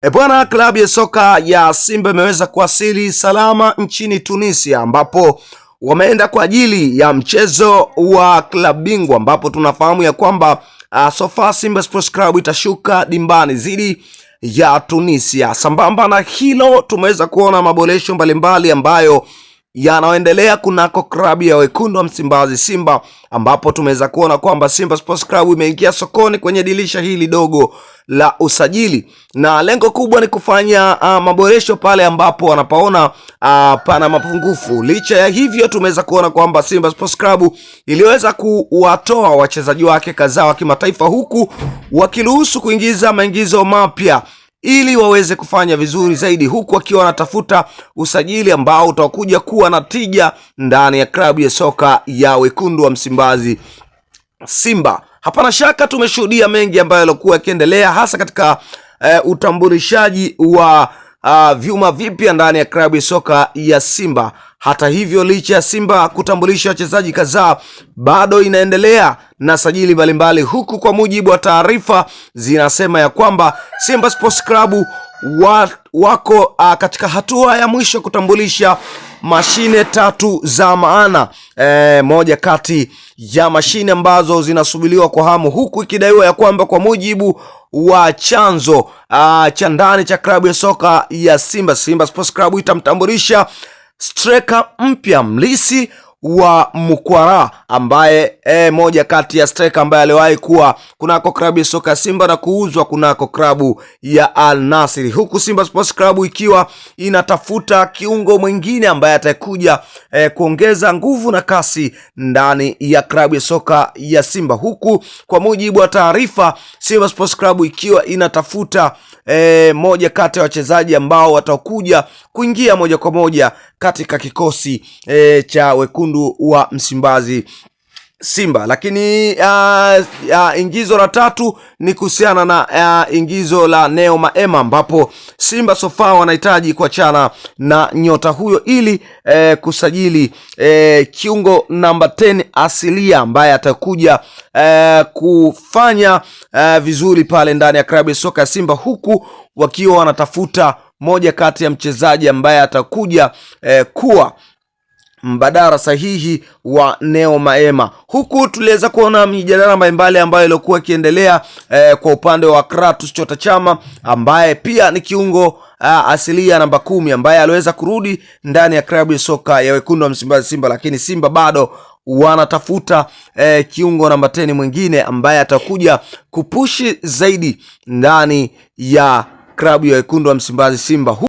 Bwana, klabu ya soka ya Simba imeweza kuwasili salama nchini Tunisia, ambapo wameenda kwa ajili ya mchezo wa klabu bingwa, ambapo tunafahamu ya kwamba so far Simba Sports Club itashuka dimbani dhidi ya Tunisia. Sambamba na hilo, tumeweza kuona maboresho mbalimbali ambayo yanaendelea kunako klabu ya wekundu wa Msimbazi Simba, ambapo tumeweza kuona kwamba Simba Sports Club imeingia sokoni kwenye dirisha hili dogo la usajili, na lengo kubwa ni kufanya maboresho pale ambapo wanapaona pana mapungufu. Licha ya hivyo, tumeweza kuona kwamba Simba Sports Club iliweza kuwatoa wachezaji wake kadhaa wa kimataifa, huku wakiruhusu kuingiza maingizo mapya ili waweze kufanya vizuri zaidi, huku wakiwa wanatafuta usajili ambao utakuja kuwa na tija ndani ya klabu ya soka ya wekundu wa Msimbazi Simba. Hapana shaka tumeshuhudia mengi ambayo yalikuwa yakiendelea, hasa katika utambulishaji wa vyuma vipya ndani ya klabu ya soka ya Simba. Hata hivyo, licha ya Simba kutambulisha wachezaji kadhaa, bado inaendelea na sajili mbalimbali, huku kwa mujibu wa taarifa zinasema ya kwamba Simba Sports Club wako katika hatua ya mwisho kutambulisha mashine tatu za maana. Moja kati ya mashine ambazo zinasubiriwa kwa hamu, huku ikidaiwa ya kwamba kwa mujibu wa chanzo cha ndani cha klabu ya soka ya Simba Sports Club itamtambulisha striker mpya mlisi wa Mkwara, ambaye moja kati ya striker ambaye aliwahi kuwa kunako klabu ya soka ya Simba na kuuzwa kunako klabu ya Al Nassr, huku Simba Sports Club ikiwa inatafuta kiungo mwingine ambaye atakuja kuongeza nguvu na kasi ndani ya klabu ya soka ya Simba, huku kwa mujibu wa taarifa Simba Sports Club ikiwa inatafuta moja kati ya wachezaji ambao watakuja kuingia moja kwa moja katika kikosi cha wekundu wa Msimbazi Simba. Lakini ingizo la tatu ni kuhusiana na ingizo la Neo Maema, ambapo Simba sofa wanahitaji kuachana na nyota huyo ili kusajili kiungo namba 10 asilia ambaye atakuja kufanya vizuri pale ndani ya klabu ya soka ya Simba, huku wakiwa wanatafuta moja kati ya mchezaji ambaye atakuja kuwa mbadala sahihi wa Neo Maema. Huku tuliweza kuona mijadala mbalimbali ambayo ilikuwa ikiendelea kwa upande wa Kratos Chota Chama, ambaye pia ni kiungo asilia namba 10 ambaye aliweza kurudi ndani ya klabu ya soka ya wekundu wa Msimbazi Simba, lakini Simba bado wanatafuta kiungo namba 10 mwingine ambaye atakuja kupushi zaidi ndani ya klabu ya wekundu wa Msimbazi Simba.